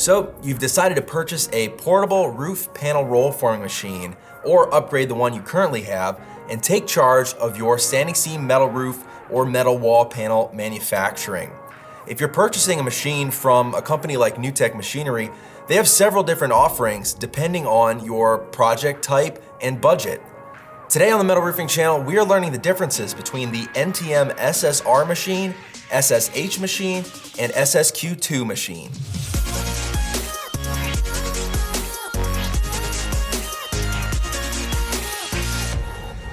So you've decided to purchase a portable roof panel roll forming machine or upgrade the one you currently have and take charge of your standing seam metal roof or metal wall panel manufacturing. If you're purchasing a machine from a company like NewTek Machinery, they have several different offerings depending on your project type and budget. Today on the Metal Roofing Channel, we are learning the differences between the NTM SSR machine, SSH machine, and SSQ II machine.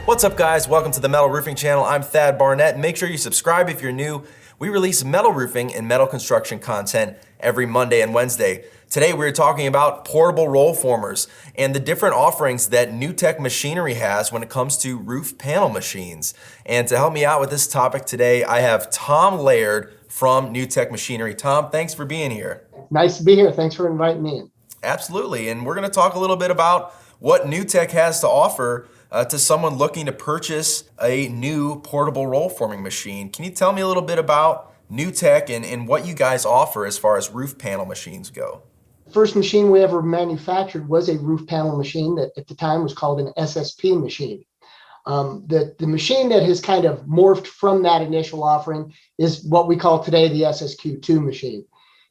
What's up, guys? Welcome to the Metal Roofing Channel. I'm Barnette. Make sure you subscribe if you're new. We release metal roofing and metal construction content every Monday and Wednesday. Today we're talking about portable roll formers and the different offerings that NewTek Machinery has when it comes to roof panel machines. And to help me out with this topic today, I have Tom Laird from NewTek Machinery. Tom, thanks for being here. Nice to be here. Thanks for inviting me in. Absolutely. And we're going to talk a little bit about what NewTek has to offer to someone looking to purchase a new portable roll forming machine. Can you tell me a little bit about NewTek and what you guys offer as far as roof panel machines go? First machine we ever manufactured was a roof panel machine that at the time was called an SSP machine. The machine that has kind of morphed from that initial offering is what we call today the SSQ II machine.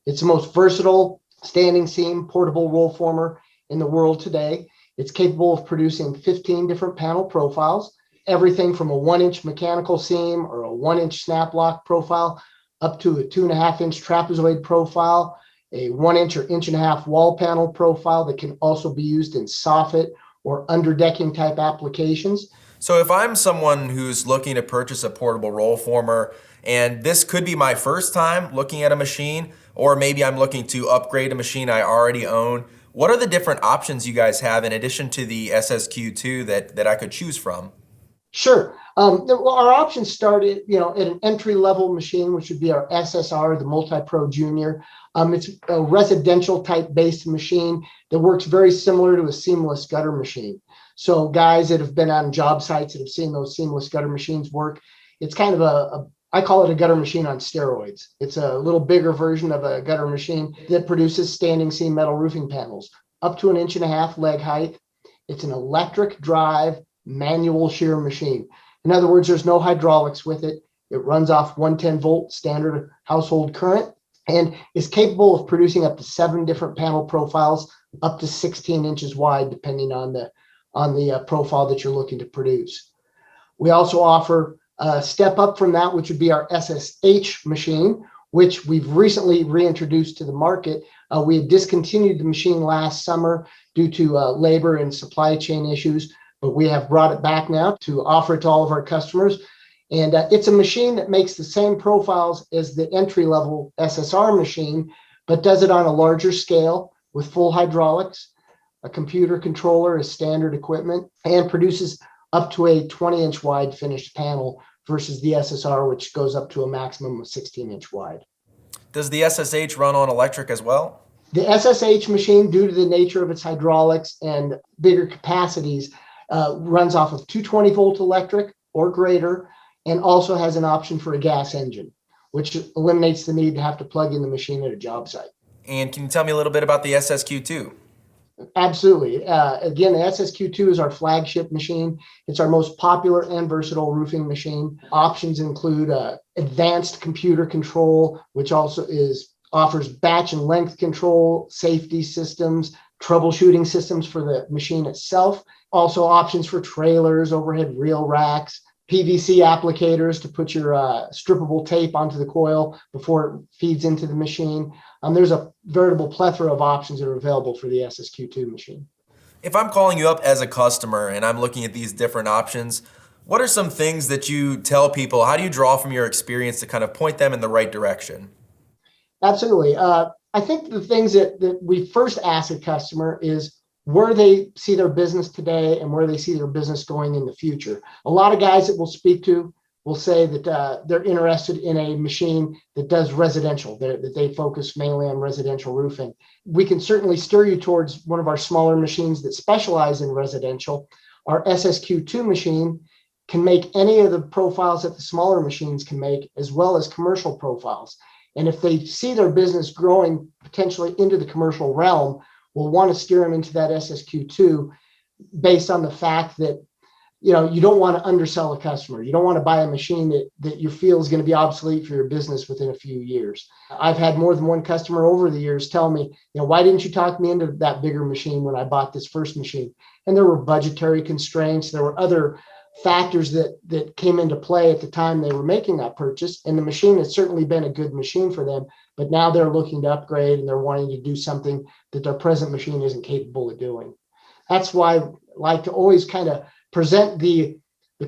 It's the most versatile standing seam portable roll former in the world today. It's capable of producing 15 different panel profiles, everything from a 1-inch mechanical seam or a 1-inch snap lock profile up to a 2.5-inch trapezoid profile, a 1-inch or 1.5-inch wall panel profile that can also be used in soffit or underdecking type applications. So if I'm someone who's looking to purchase a portable roll former, and this could be my first time looking at a machine, or maybe I'm looking to upgrade a machine I already own, what are the different options you guys have in addition to the SSQ II that I could choose from? Sure. Our options start at an entry-level machine, which would be our SSR, the Multi-Pro Junior. It's a residential type-based machine that works very similar to a seamless gutter machine. So guys that have been on job sites that have seen those seamless gutter machines work, it's kind of I call it a gutter machine on steroids. It's a little bigger version of a gutter machine that produces standing seam metal roofing panels up to 1.5 inch leg height. It's an electric drive manual shear machine. In other words, there's no hydraulics with it. It runs off 110-volt standard household current and is capable of producing up to 7 different panel profiles, up to 16 inches wide, depending on the profile that you're looking to produce. We also offer a step up from that, which would be our SSH machine, which we've recently reintroduced to the market. We had discontinued the machine last summer due to labor and supply chain issues, but we have brought it back now to offer it to all of our customers. And it's a machine that makes the same profiles as the entry-level SSR machine, but does it on a larger scale with full hydraulics, a computer controller as standard equipment, and produces up to a 20-inch wide finished panel versus the SSR, which goes up to a maximum of 16-inch wide. Does the SSH run on electric as well? The SSH machine, due to the nature of its hydraulics and bigger capacities, runs off of 220-volt electric or greater, and also has an option for a gas engine, which eliminates the need to have to plug in the machine at a job site. And can you tell me a little bit about the SSQ II? Absolutely. Again, the SSQ II is our flagship machine. It's our most popular and versatile roofing machine. Options include advanced computer control, which also offers batch and length control, safety systems, troubleshooting systems for the machine itself. Also options for trailers, overhead reel racks, PVC applicators to put your strippable tape onto the coil before it feeds into the machine. There's a veritable plethora of options that are available for the SSQ II machine. If I'm calling you up as a customer and I'm looking at these different options, what are some things that you tell people? How do you draw from your experience to kind of point them in the right direction? Absolutely. I think the things that we first ask a customer is where they see their business today and where they see their business going in the future. A lot of guys that we'll speak to will say that they're interested in a machine that does residential, that they focus mainly on residential roofing. We can certainly steer you towards one of our smaller machines that specialize in residential. Our SSQ II machine can make any of the profiles that the smaller machines can make, as well as commercial profiles. And if they see their business growing potentially into the commercial realm, we'll want to steer them into that SSQ II based on the fact that, you don't want to undersell a customer. You don't want to buy a machine that you feel is going to be obsolete for your business within a few years. I've had more than one customer over the years tell me, why didn't you talk me into that bigger machine when I bought this first machine? And there were budgetary constraints. There were other factors that came into play at the time they were making that purchase. And the machine has certainly been a good machine for them, but now they're looking to upgrade and they're wanting to do something that their present machine isn't capable of doing. That's why I like to always kind of present the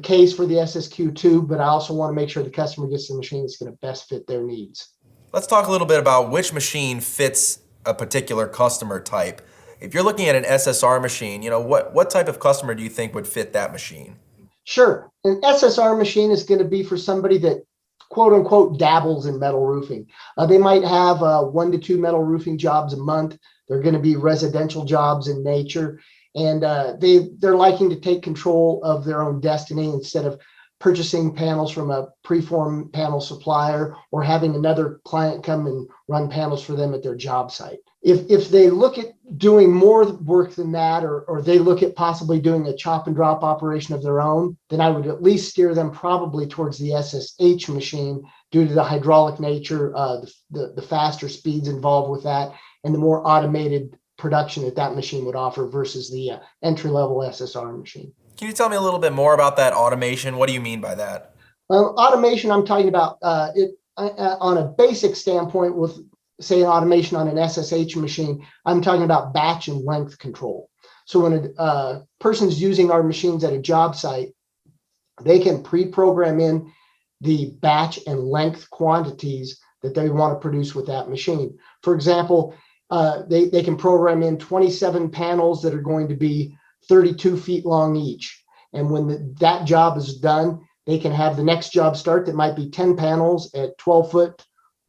case for the SSQ II, but I also want to make sure the customer gets the machine that's going to best fit their needs. Let's talk a little bit about which machine fits a particular customer type. If you're looking at an SSR machine, what type of customer do you think would fit that machine? Sure. An SSR machine is going to be for somebody that quote unquote dabbles in metal roofing. They might have 1 to 2 metal roofing jobs a month. They're going to be residential jobs in nature. And they're liking to take control of their own destiny instead of purchasing panels from a preform panel supplier or having another client come and run panels for them at their job site. If they look at doing more work than that, or they look at possibly doing a chop and drop operation of their own, then I would at least steer them probably towards the SSH machine due to the hydraulic nature, the faster speeds involved with that, and the more automated production that machine would offer versus the entry-level SSR machine. Can you tell me a little bit more about that automation? What do you mean by that? Automation, I'm talking about on a basic standpoint with, say, an automation on an SSH machine. I'm talking about batch and length control. So when a person's using our machines at a job site, they can pre-program in the batch and length quantities that they want to produce with that machine. For example, they can program in 27 panels that are going to be 32 feet long each. And when that job is done, they can have the next job start that might be 10 panels at 12 foot,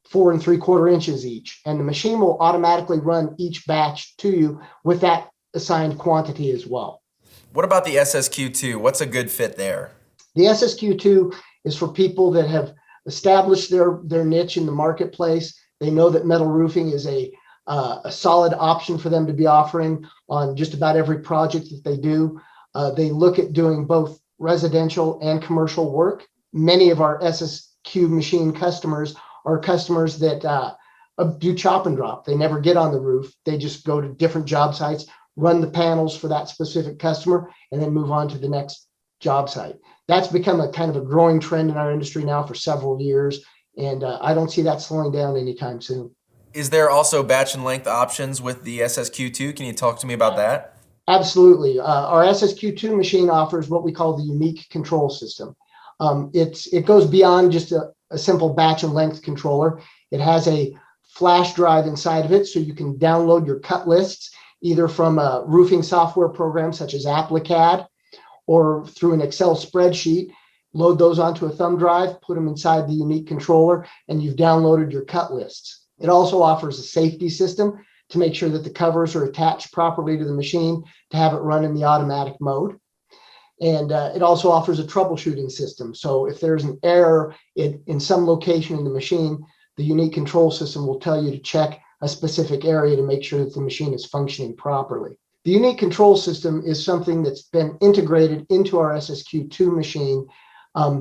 4 3/4 inches each. And the machine will automatically run each batch to you with that assigned quantity as well. What about the SSQ II? What's a good fit there? The SSQ II is for people that have established their niche in the marketplace. They know that metal roofing is a solid option for them to be offering on just about every project that they do. They look at doing both residential and commercial work. Many of our SSQ machine customers are customers that do chop and drop. They never get on the roof. They just go to different job sites, run the panels for that specific customer, and then move on to the next job site. That's become a kind of a growing trend in our industry now for several years, and I don't see that slowing down anytime soon. Is there also batch and length options with the SSQ II? Can you talk to me about that? Absolutely. Our SSQ II machine offers what we call the unique control system. It goes beyond just a simple batch and length controller. It has a flash drive inside of it, so you can download your cut lists either from a roofing software program such as AppliCAD or through an Excel spreadsheet. Load those onto a thumb drive, put them inside the unique controller, and you've downloaded your cut lists. It also offers a safety system to make sure that the covers are attached properly to the machine to have it run in the automatic mode. And it also offers a troubleshooting system. So if there's an error in some location in the machine, the unique control system will tell you to check a specific area to make sure that the machine is functioning properly. The unique control system is something that's been integrated into our SSQ II machine.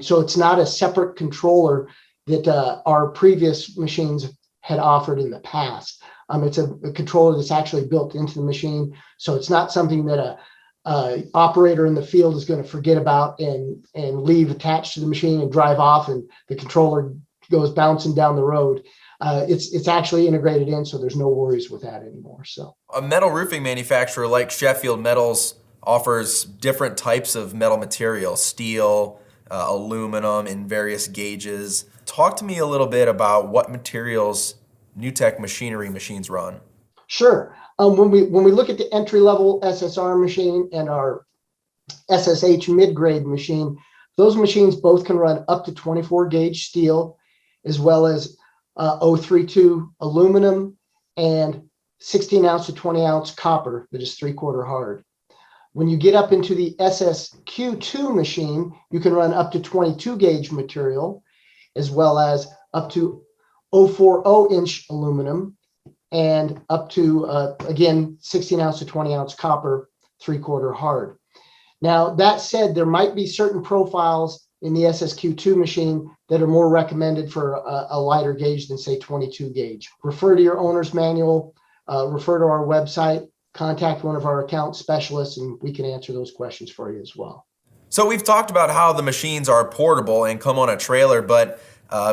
So it's not a separate controller that our previous machines had offered in the past. It's a controller that's actually built into the machine. So it's not something that a operator in the field is going to forget about and leave attached to the machine and drive off and the controller goes bouncing down the road. It's actually integrated in, so there's no worries with that anymore. So a metal roofing manufacturer like Sheffield Metals offers different types of metal material, steel, aluminum in various gauges. Talk to me a little bit about what materials NewTek machinery machines run. Sure. When we look at the entry-level SSR machine and our SSH mid-grade machine, those machines both can run up to 24 gauge steel, as well as 032 aluminum and 16 ounce to 20 ounce copper that is 3/4 hard. When you get up into the SSQ II machine, you can run up to 22 gauge material, as well as up to 040-inch aluminum, and up to, again, 16 ounce to 20 ounce copper, 3/4 hard. Now, that said, there might be certain profiles in the SSQ II machine that are more recommended for a lighter gauge than, say, 22 gauge. Refer to your owner's manual, refer to our website, contact one of our account specialists, and we can answer those questions for you as well. So we've talked about how the machines are portable and come on a trailer, but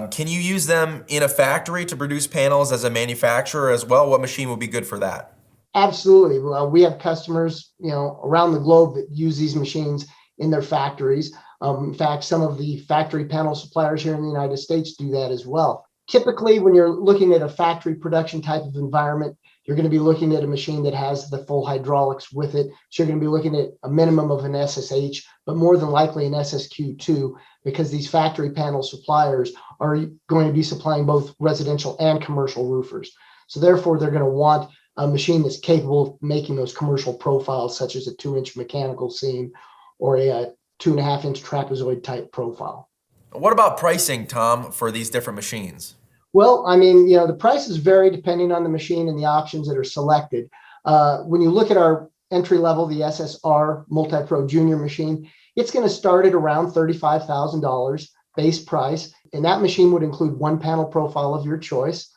can you use them in a factory to produce panels as a manufacturer as well? What machine would be good for that? Absolutely. We have customers, around the globe that use these machines in their factories. In fact, some of the factory panel suppliers here in the United States do that as well. Typically, when you're looking at a factory production type of environment, you're going to be looking at a machine that has the full hydraulics with it. So you're going to be looking at a minimum of an SSH, but more than likely an SSQ II, because these factory panel suppliers are going to be supplying both residential and commercial roofers. So therefore, they're going to want a machine that's capable of making those commercial profiles, such as a 2-inch mechanical seam or a 2.5-inch trapezoid type profile. What about pricing, Tom, for these different machines? Well, I mean, the prices vary depending on the machine and the options that are selected. When you look at our entry level, the SSR Multi-Pro Junior machine, it's going to start at around $35,000 base price. And that machine would include one panel profile of your choice.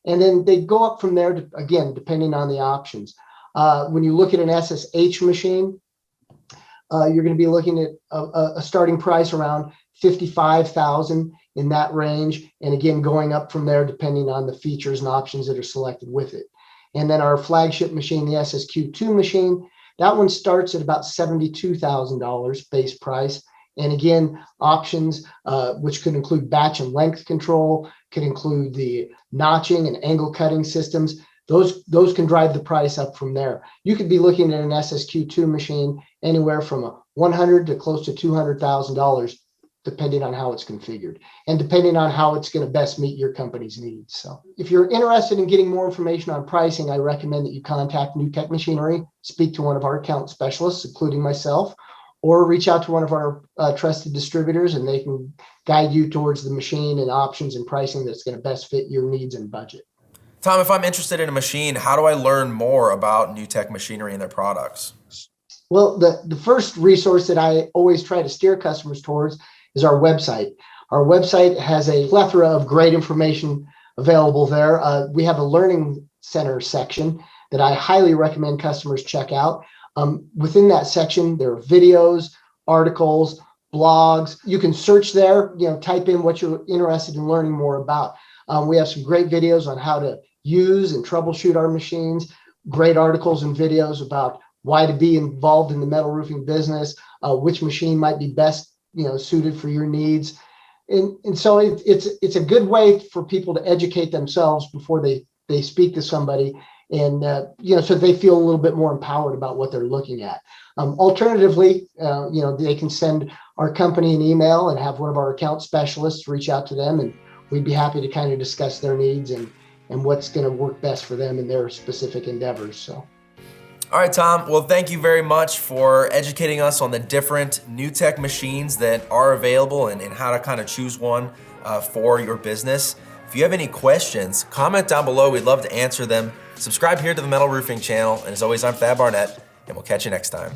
And then they go up from there, again, depending on the options. When you look at an SSH machine, you're going to be looking at a starting price around $55,000 in that range. And again, going up from there, depending on the features and options that are selected with it. And then our flagship machine, the SSQ II machine, that one starts at about $72,000 base price. And again, options, which could include batch and length control, could include the notching and angle cutting systems. Those can drive the price up from there. You could be looking at an SSQ II machine anywhere from $100,000 to close to $200,000, depending on how it's configured and depending on how it's going to best meet your company's needs. So if you're interested in getting more information on pricing, I recommend that you contact NewTek Machinery, speak to one of our account specialists, including myself, or reach out to one of our trusted distributors, and they can guide you towards the machine and options and pricing that's going to best fit your needs and budget. Tom, if I'm interested in a machine, how do I learn more about NewTek Machinery and their products? Well, the first resource that I always try to steer customers towards is our website. Our website has a plethora of great information available there. We have a learning center section that I highly recommend customers check out. Within that section, there are videos, articles, blogs. You can search there, type in what you're interested in learning more about. We have some great videos on how to use and troubleshoot our machines, great articles and videos about why to be involved in the metal roofing business, which machine might be best suited for your needs. And so it's a good way for people to educate themselves before they speak to somebody, and so they feel a little bit more empowered about what they're looking at. Alternatively, they can send our company an email and have one of our account specialists reach out to them, and we'd be happy to kind of discuss their needs and what's going to work best for them in their specific endeavors. So. All right, Tom. Well, thank you very much for educating us on the different NewTek machines that are available and how to kind of choose one for your business. If you have any questions, comment down below. We'd love to answer them. Subscribe here to the Metal Roofing channel. And as always, I'm Barnette, and we'll catch you next time.